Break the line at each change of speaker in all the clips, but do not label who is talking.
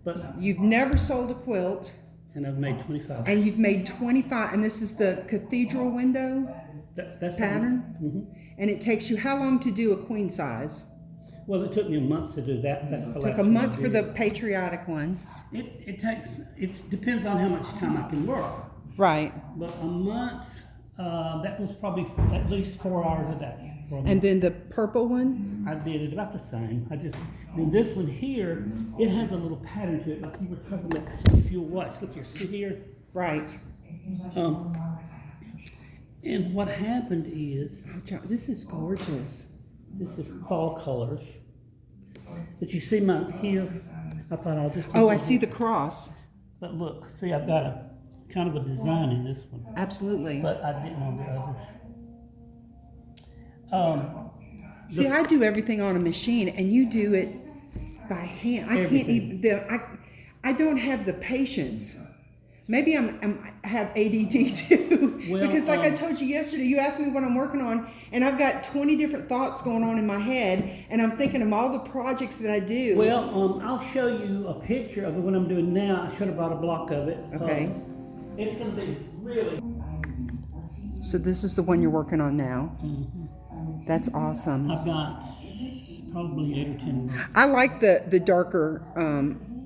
But
You've never sold a quilt.
and I've made 25.
And you've made 25, and this is the cathedral window
That's
pattern? And it takes you how long to do a queen size?
Well, it took me a month to do that. That's the
Took
last
a
one I
month for
did.
the patriotic one.
It depends on how much time I can work.
Right.
But a month, that was probably at least 4 hours a day.
And then the purple one?
I did it about the same. Then this one here, it has a little pattern to it. Like you were talking about, if you watch, look, you see here.
Right.
And what happened is,
Oh, John, this is gorgeous.
this is fall colors. But you see here, I thought I'll just.
Oh, I see the cross.
But look, see, I've got a kind of a design in this one.
Absolutely.
But I didn't on the others.
See, I do everything on a machine, and you do it by hand. I can't even. I don't have the patience. Maybe I have ADD too.
Well,
because like I told you yesterday, you asked me what I'm working on, and I've got 20 different thoughts going on in my head, and I'm thinking of all the projects that I do.
Well, I'll show you a picture of what I'm doing now. I should have brought a block of it.
Okay.
It's going to be really.
So this is the one you're working on now. That's awesome.
I've got probably 8 or 10 more.
I like the darker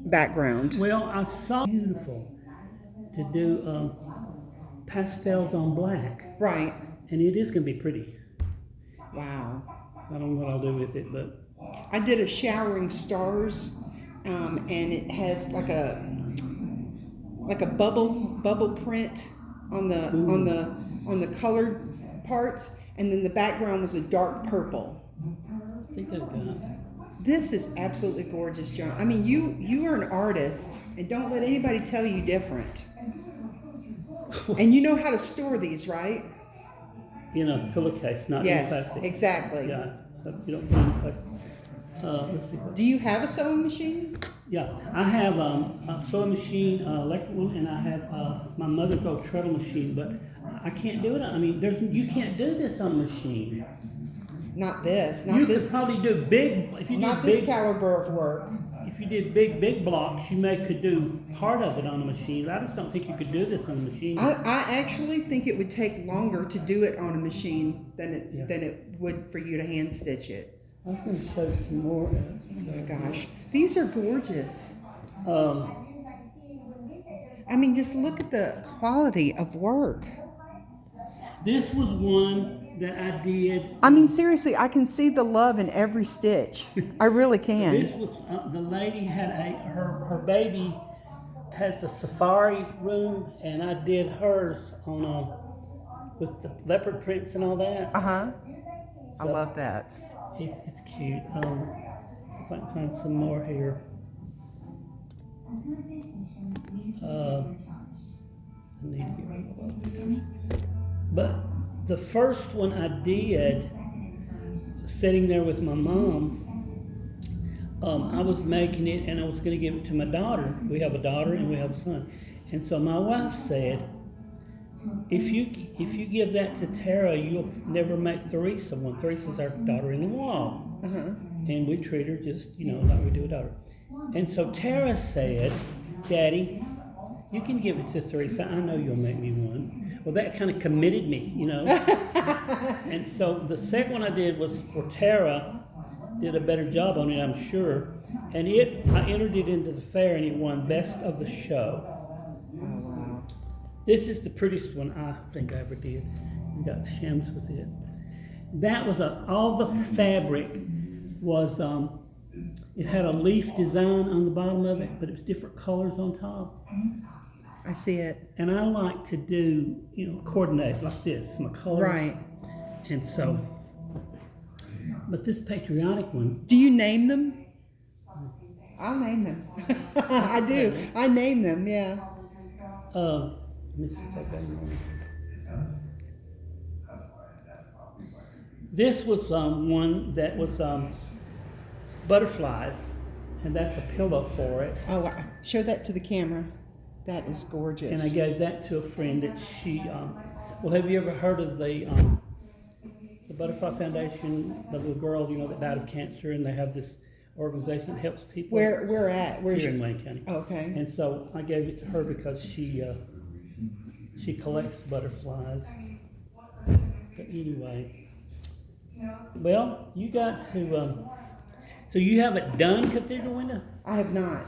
background.
Well, I saw beautiful to do pastels on black.
Right.
And it is going to be pretty.
Wow.
So I don't know what I'll do with it, but.
I did a showering stars, and it has like a bubble print on the colored parts, and then the background was a dark purple.
I think I've got.
This is absolutely gorgeous, John. I mean, you are an artist, and don't let anybody tell you different. And you know how to store these, right?
In a pillowcase, not in
Yes,
plastic.
exactly.
Yeah, you don't need plastic. Let's see.
Do you have a sewing machine?
Yeah, I have a sewing machine, electric one, and I have my mother's old treadle machine, but I can't do it. I mean, you can't do this on a machine.
Not this.
You could probably do big, if you did
Not this caliber of work.
If you did big blocks, you could do part of it on a machine. I just don't think you could do this on a machine.
I actually think it would take longer to do it on a machine than it would for you to hand stitch it.
I was going to show some more.
Oh my gosh, these are gorgeous. I mean, just look at the quality of work.
This was one that I did.
I mean, seriously, I can see the love in every stitch. I really can.
This was the lady had her baby has the safari room, and I did hers on with the leopard prints and all that.
I
So,
love that.
It's cute. If I can find some more here. I need to get rid of all these. But the first one I did, sitting there with my mom, I was making it and I was going to give it to my daughter. We have a daughter and we have a son. And so my wife said, if you give that to Tara, you'll never make Theresa one. Theresa's our daughter-in-law. And we treat her just, like we do a daughter. And so Tara said, Daddy, you can give it to Theresa. I know you'll make me one. Well, that kind of committed me, And so the second one I did was for Tara. Did a better job on it, I'm sure. And I entered it into the fair, and it won Best of the Show.
Oh, wow.
This is the prettiest one I think I ever did. We got shims with it. That was all the fabric was, it had a leaf design on the bottom of it, but it was different colors on top.
I see it.
And I like to do, coordinate like this, my colors.
Right.
And so, but this patriotic one.
Do you name them? I'll name them. I do. I name them, yeah.
Let me see if I got any more. This was one that was butterflies, and that's a pillow for it.
Oh, wow. Show that to the camera. That is gorgeous.
And I gave that to a friend that she. Well, have you ever heard of the Butterfly Foundation? The little girl, that died of cancer, and they have this organization that helps people.
Where at? Where's
Here in Wayne County.
Okay.
And so I gave it to her because she collects butterflies. But anyway, well, you got to. So you have it done, Cathedral Window?
I have not.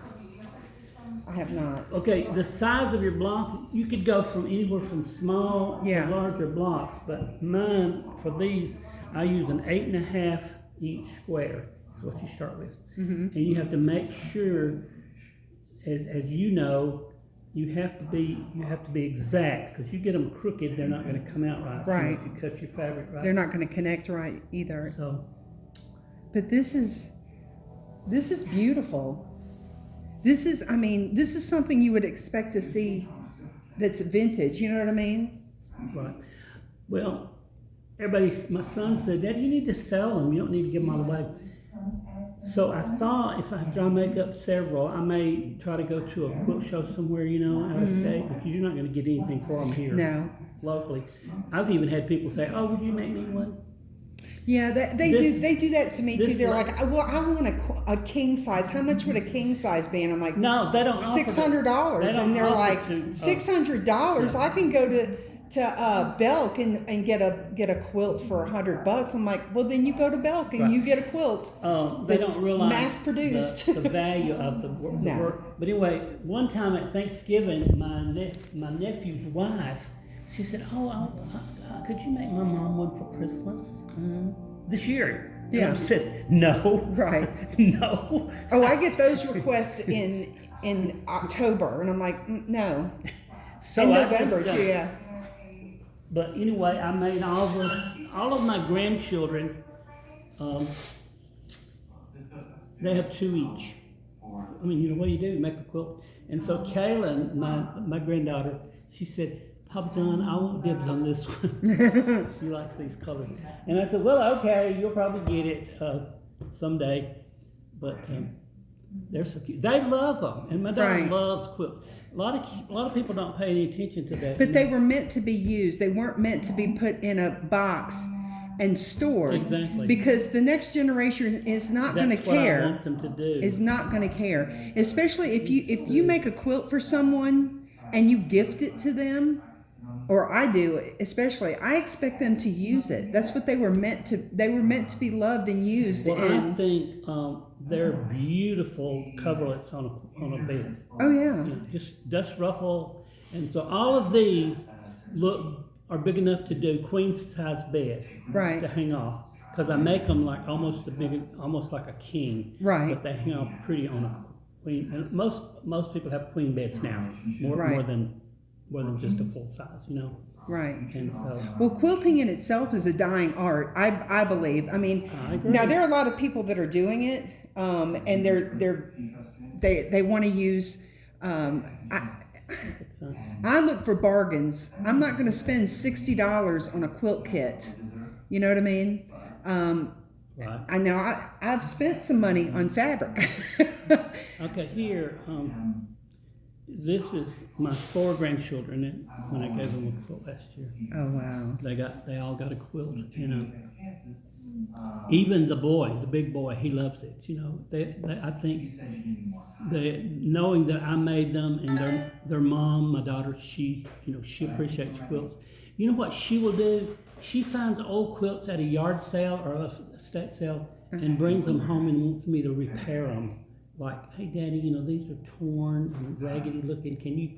Okay, the size of your block, you could go from anywhere from small
Yeah.
to larger blocks, but mine, for these, I use an 8.5 inch square. That's what you start with.
Mm-hmm.
And you have to make sure, as you know, you have to be exact, because you get them crooked, they're not going to come out right.
Right.
If you cut your fabric right.
They're not going to connect right either.
So,
But this is beautiful. This is something you would expect to see that's vintage. You know what I mean?
right. Well, my son said, Dad, you need to sell them. You don't need to give them all away. So I thought if I make up several, I may try to go to a quilt show somewhere, out of state, because you're not going to get anything for them here.
No.
Locally. I've even had people say, oh, would you make me one?
Yeah, they do that to me too. They're like, well, I want a king size. How much would a king size be? And I'm like,
no, they don't.
$600. And they're like, $600. I can go to Belk and get a quilt for $100. I'm like, well, then you go to Belk and you get a quilt.
They
that's
don't realize
mass produced.
the value of the work.
No.
But anyway, one time at Thanksgiving, my nephew's wife, she said, "Oh, could you make my mom one for Christmas this year?"
Yeah.
And I said, "No."
Right.
No.
Oh, I get those requests in October, and I'm like, no.
So
In
I
November
just,
too, yeah.
But anyway, I made all of my grandchildren. They have 2 each. I mean, what do you do? Make a quilt. And so Kaylin, my granddaughter, she said, Papa John, I want dibs on this one. She likes these colors. And I said, well, okay, you'll probably get it someday. But they're so cute. They love them. And my daughter
Right.
loves quilts. A lot of people don't pay any attention to that.
But they were meant to be used. They weren't meant to be put in a box and stored.
Exactly.
Because the next generation is not going to
That's what I
care.
want them to do.
Is not going to care. Especially if you make a quilt for someone and you gift it to them, or I do, especially, I expect them to use it. That's what they were meant to. They were meant to be loved and used.
Well,
and
I think they're beautiful coverlets on a bed.
oh yeah.
Just dust ruffle, and so all of these are big enough to do queen size bed,
Right.
to hang off. Because I make them like almost like a king,
Right.
But they hang off pretty on a queen. And most people have queen beds now, more
Right.
than just a full size,
Right.
And so
Well, quilting in itself is a dying art, I believe. I mean,
I agree.
now there are a lot of people that are doing it, and they want to use. I look for bargains. I'm not going to spend $60 on a quilt kit. You know what I mean?
right.
I know I've spent some money on fabric.
Okay, here, this is my 4 grandchildren, and when I gave them a quilt last year.
Oh wow!
They all got a quilt, even the big boy, he loves it. I think knowing that I made them, and their mom, my daughter, she appreciates quilts. You know what she will do? She finds old quilts at a yard sale or a estate sale and brings them home and wants me to repair them. Like, hey, Daddy, these are torn and raggedy looking. Can you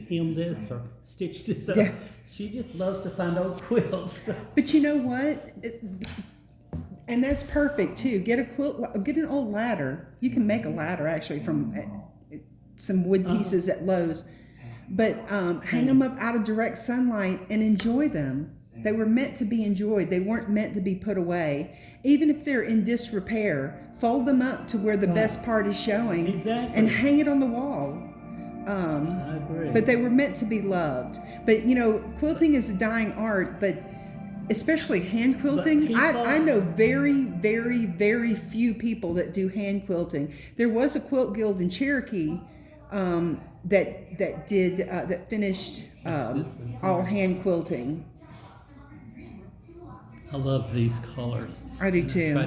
hem this or stitch this up?
Yeah.
She just loves to find old quilts.
But you know what? And that's perfect too. Get a quilt. Get an old ladder. You can make a ladder actually from some wood pieces at Lowe's. But hang them up out of direct sunlight and enjoy them. They were meant to be enjoyed. They weren't meant to be put away. Even if they're in disrepair, fold them up to where the best part is showing.
Exactly.
And hang it on the wall.
I agree.
But they were meant to be loved. But quilting is a dying art, but especially hand quilting, I know very, very, very few people that do hand quilting. There was a quilt guild in Cherokee that finished all hand quilting.
I love these colors.
I do too.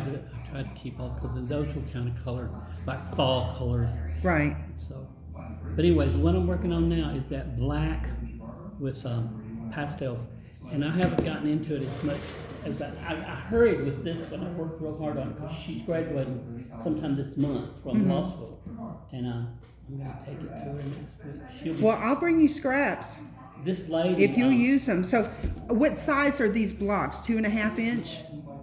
I tried to keep all, because those were kind of colored, like fall colors.
Right.
So, but anyways, what I'm working on now is that black with pastels, and I haven't gotten into it as much as I hurried with this one. I worked real hard on it because she's graduating sometime this month from law school, and I'm going to take it to her next week. She'll be,
Well, I'll bring you scraps
this lady,
if you use them. So, what size are these blocks? 2.5 inch?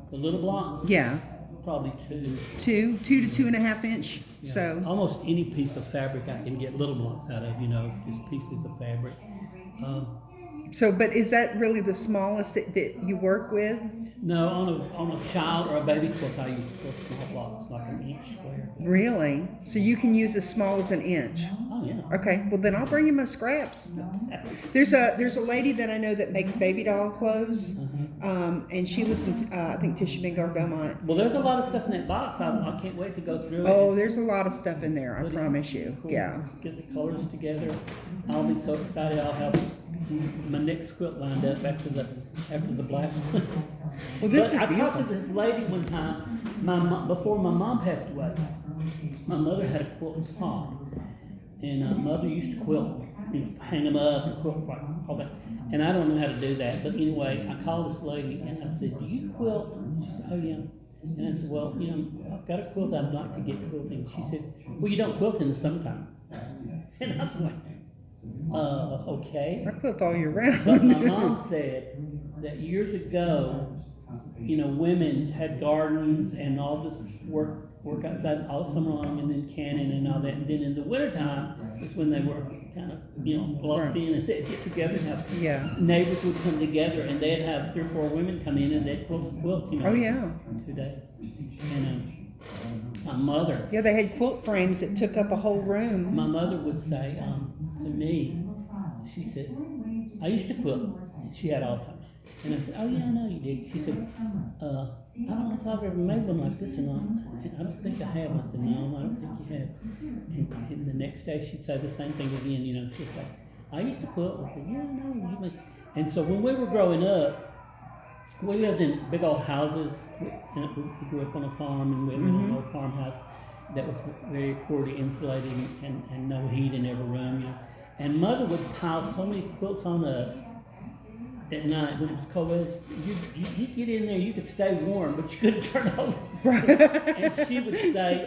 the little block,
Yeah,
probably 2.
2 to 2.5 inch.
Yeah.
So,
Almost any piece of fabric I can get little blocks out of, just pieces of fabric.
but is that really the smallest that you work with?
No, on a child or a baby quilt, I use small blocks, like an inch square.
Really? So you can use as small as an inch?
Oh yeah.
Okay, well then I'll bring you my scraps. There's a lady that I know that makes baby doll clothes, and she lives in I think Tishomingo, Belmont.
Well, there's a lot of stuff in that box. I can't wait to go through it.
Oh, there's a lot of stuff in there. I promise you.
Cool.
Yeah.
Get the colors together. I'll be so excited. I'll have my next quilt lined up after the black one.
Well, this is
I
beautiful.
talked to this lady one time. Before my mom passed away, my mother had a quilt top, and mother used to quilt, hang them up and quilt all that. And I don't know how to do that, but anyway, I called this lady and I said, "Do you quilt?" And she said, "Oh yeah." And I said, "Well, I've got a quilt. I'd like to get quilting." She said, "Well, you don't quilt in the summertime." And I was like, okay.
I quilt all year round.
But my mom said that years ago, women had gardens and all this work outside all summer long, and then canning and all that. And then in the wintertime is when they were kind of, blocked in, and they'd get together and have neighbors would come together, and they'd have 3 or 4 women come in and they'd quilt,
Oh yeah.
in 2 days. And my mother.
Yeah, they had quilt frames that took up a whole room.
My mother would say to me, she said, "I used to quilt." And she had Alzheimer's. And I said, "Oh yeah, I know you did." She said, "I don't know if I've ever made one like this or not." And I don't think I have. I said, "No, I don't think you have." And the next day she'd say the same thing again. She'd say, "I used to quilt." I said, "Yeah, I know you must." And so when we were growing up, we lived in big old houses. We grew up on a farm, and we lived in an old farmhouse that was very poorly insulated and no heat in every room. And mother would pile so many quilts on us at night when it was cold. You get in there, you could stay warm, but you couldn't turn over.
Right.
And she would say,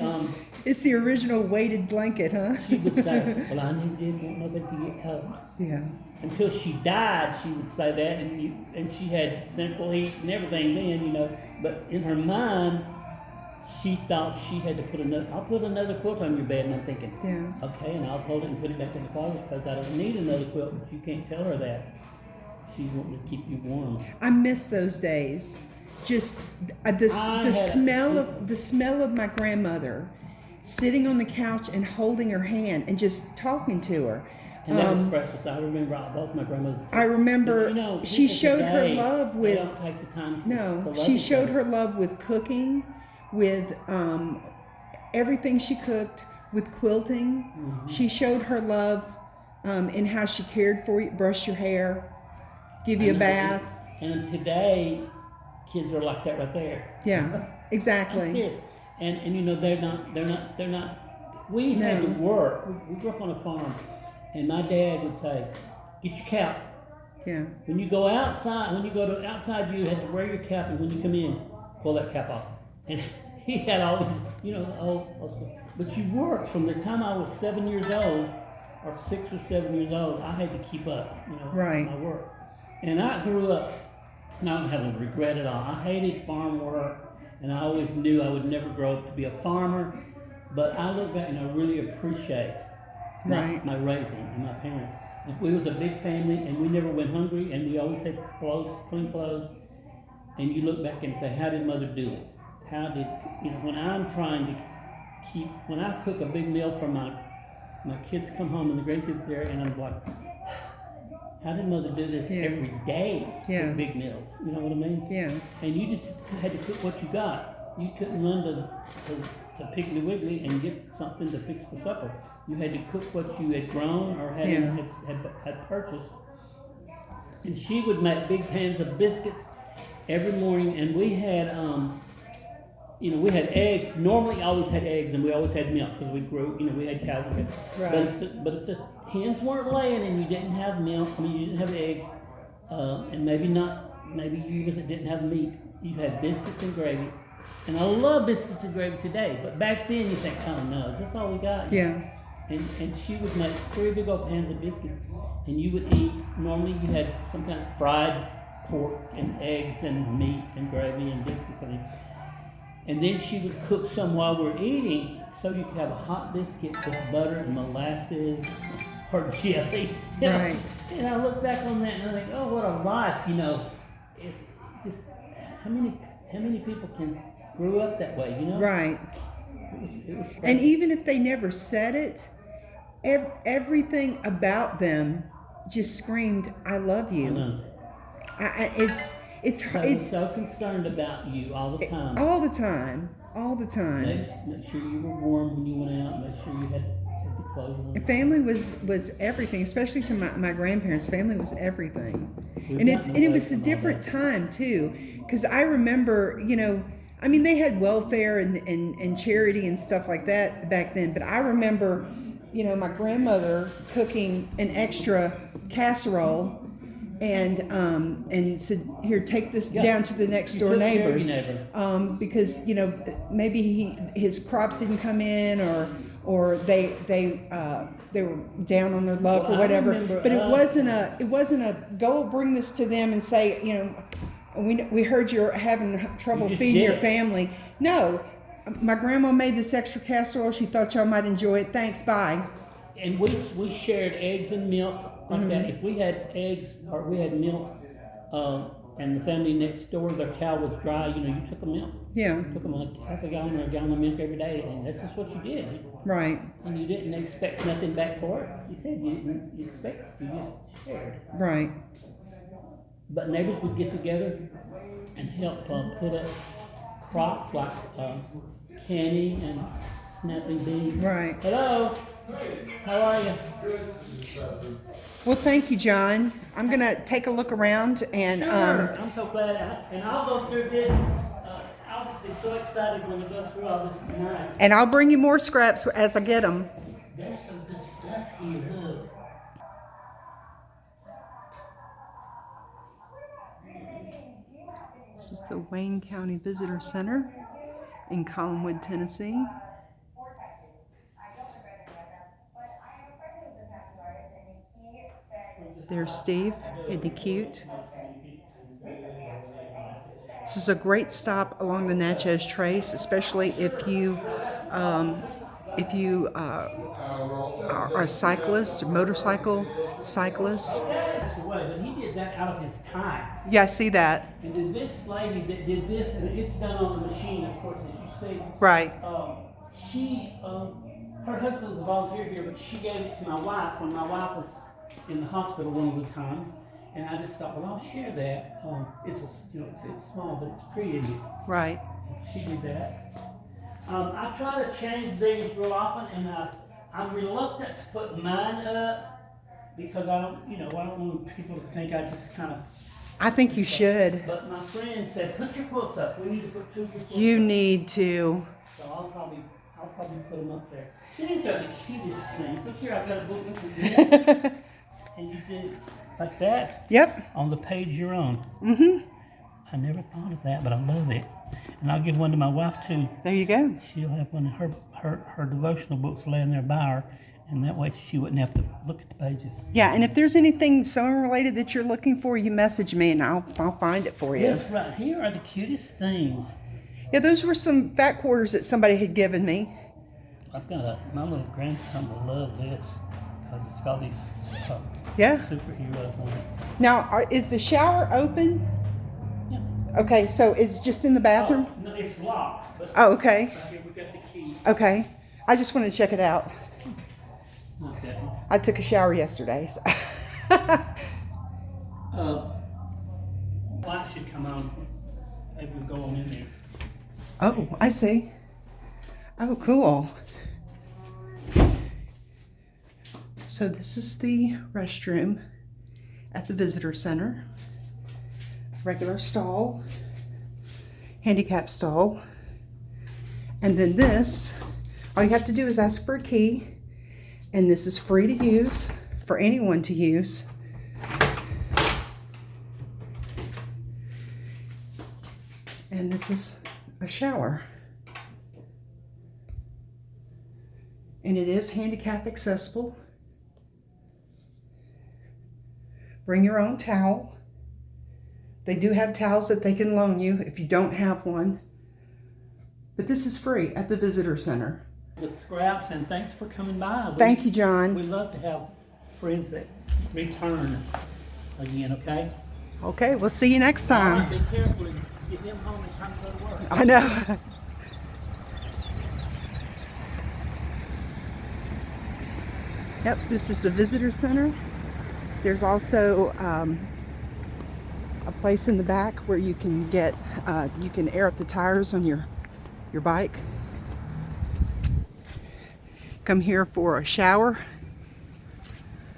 It's the original weighted blanket, huh?
she would say, "Well, I didn't want nobody to get cold."
Yeah.
Until she died, she would say that, and she had central heat and everything then, But in her mind, she thought she had to I'll put another quilt on your bed, and I'm thinking,
Yeah.
okay, and I'll fold it and put it back in the closet because I don't need another quilt, but you can't tell her that. She's wanting to keep you warm.
I miss those days. Just the smell of my grandmother sitting on the couch and holding her hand and just talking to her.
And that was precious. I remember both my grandmothers.
I remember
But,
she
people
showed her
today,
love
they
with
don't take the time to love
she
each
showed
other.
her love with cooking, with everything she cooked, with quilting.
Mm-hmm.
She showed her love in how she cared for you, brush your hair, give you a bath.
And today, kids are like that right there.
Yeah,
I'm
exactly.
serious. And they're not. We had to work. We grew up on a farm, and my dad would say, "Get your cap."
Yeah.
When you go outside, you had to wear your cap, and when you come in, pull that cap off. And he had all these, old stuff. But you worked from the time I was 7 years old, or 6 or 7 years old. I had to keep up,
Right.
my work. And I grew up, and I don't have a regret at all. I hated farm work, and I always knew I would never grow up to be a farmer. But I look back and I really appreciate my raising and my parents. We was a big family, and we never went hungry, and we always had clean clothes. And you look back and say, how did mother do it? How did, when I'm trying to when I cook a big meal for my kids come home and the grandkids there, and I'm like, how did mother do this every day with big meals? You know what I mean?
Yeah.
And you just had to cook what you got. You couldn't run to Piggly Wiggly and get something to fix for supper. You had to cook what you had grown or had purchased. And she would make big pans of biscuits every morning, and we had we had eggs. Normally, always had eggs, and we always had milk because we grew. We had cows.
Right.
But if the hens weren't laying and you didn't have milk, you didn't have eggs, and maybe you didn't have meat, you had biscuits and gravy. And I love biscuits and gravy today, but back then you think, oh no, is this all we got?
Yeah.
And she would make 3 big old pans of biscuits, and you would eat. Normally, you had some kind of fried pork and eggs and meat and gravy and biscuits. And then she would cook some while we're eating, so you could have a hot biscuit with butter and molasses or jelly.
Right.
And I look back on that and I think, oh, what a life, It's just how many people grew up that way,
Right.
It was
And even if they never said it, everything about them just screamed, "I love you."
I know.
It's
So concerned about you all the time.
all the time, all the time.
Make sure you were warm when you went out. Make sure you had the clothes on.
Family was everything, especially to my grandparents. Family was everything, and it was a different time too, because I remember, they had welfare and charity and stuff like that back then. But I remember, my grandmother cooking an extra casserole. And said, "Here, take this down to the next door neighbors, because maybe his crops didn't come in, or they were down on their luck or whatever. But it wasn't a go bring this to them and say, we heard you're having trouble feeding your family. No, my grandma made this extra casserole. She thought y'all might enjoy it. Thanks, bye."
And we shared eggs and milk. Like that. If we had eggs or we had milk, and the family next door, their cow was dry, you took the milk.
Yeah.
You took them like half a gallon or a gallon of milk every day, and that's just what you did.
Right.
And you didn't expect nothing back for it. You said you didn't expect, you just shared.
Right.
But neighbors would get together and help put up crops like canning and snapping beans.
Right.
Hello. How are you?
Well, thank you, John. I'm going to take a look around and...
Sure. I'm so glad. And I'll go through this. I'll be so excited when we go through all this tonight.
And I'll bring you more scraps as I get them.
There's some good stuff here. Look.
This is the Wayne County Visitor Center in Collinwood, Tennessee. There's Steve. Isn't he cute? This is a great stop along the Natchez Trace, especially if you are a cyclist, motorcycle cyclist.
But he did that out of his time.
Yeah, I see that.
And then this lady that did this, and it's done on the machine, of course, as you see.
Right.
Her husband was a volunteer here, but she gave it to my wife when my wife was in the hospital one of the times, and I just thought, well, I'll share that. It's small, but it's pretty, isn't it?
Right.
She did that. I try to change things real often, and I'm reluctant to put mine up because I don't want people to think I just kind of.
I think you should.
But my friend said, put your quilts up. We need to put 2 quilts up.
You need to.
So I'll probably put them up there. These are the cutest things. Look here, I've got a book with you. And you did like that?
Yep.
On the page you're on.
Mm-hmm.
I never thought of that, but I love it. And I'll give one to my wife too.
There you go.
She'll have one of her devotional books laying there by her, and that way she wouldn't have to look at the pages.
Yeah, and if there's anything sewing related that you're looking for, you message me and I'll find it for you.
Yes, right here are the cutest things.
Yeah, those were some fat quarters that somebody had given me.
I've got my little grandson will love this because it's got these superheroes on it.
Now, is the shower open?
Yeah.
Okay, so it's just in the bathroom?
Oh, no, it's locked. But
okay.
Right here we got the key.
Okay. I just wanted to check it out.
Not that one.
I took a shower yesterday. So.
Light should come on if we go on in there.
Oh, I see. Oh, cool. So this is the restroom at the visitor center. Regular stall, handicap stall, And then this, all you have to do is ask for a key, and this is free to use for anyone to use. And this is a shower. And it is handicap accessible. Bring your own towel. They do have towels that they can loan you if you don't have one. But this is free at the visitor center.
With scraps, and thanks for coming by.
Thank you, John.
We love to have friends that return again, okay?
Okay, we'll see you next
All
time.
right, be careful and get him home in time to go to work.
I know. Yep, this is the visitor center. There's also a place in the back where you can get, you can air up the tires on your bike. Come here for a shower,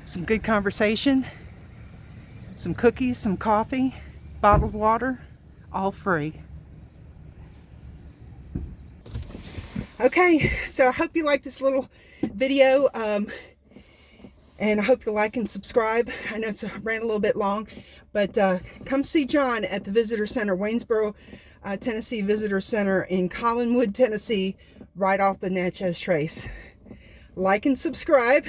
some good conversation, some cookies, some coffee, bottled water, all free. Okay, so I hope you like this little video, and I hope you like and subscribe. I know it's ran a little bit long, but come see John at the Visitor Center, Waynesboro, Tennessee Visitor Center in Collinwood, Tennessee, right off the Natchez Trace. Like and subscribe.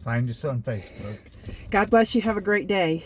Find us on Facebook.
God bless you. Have a great day.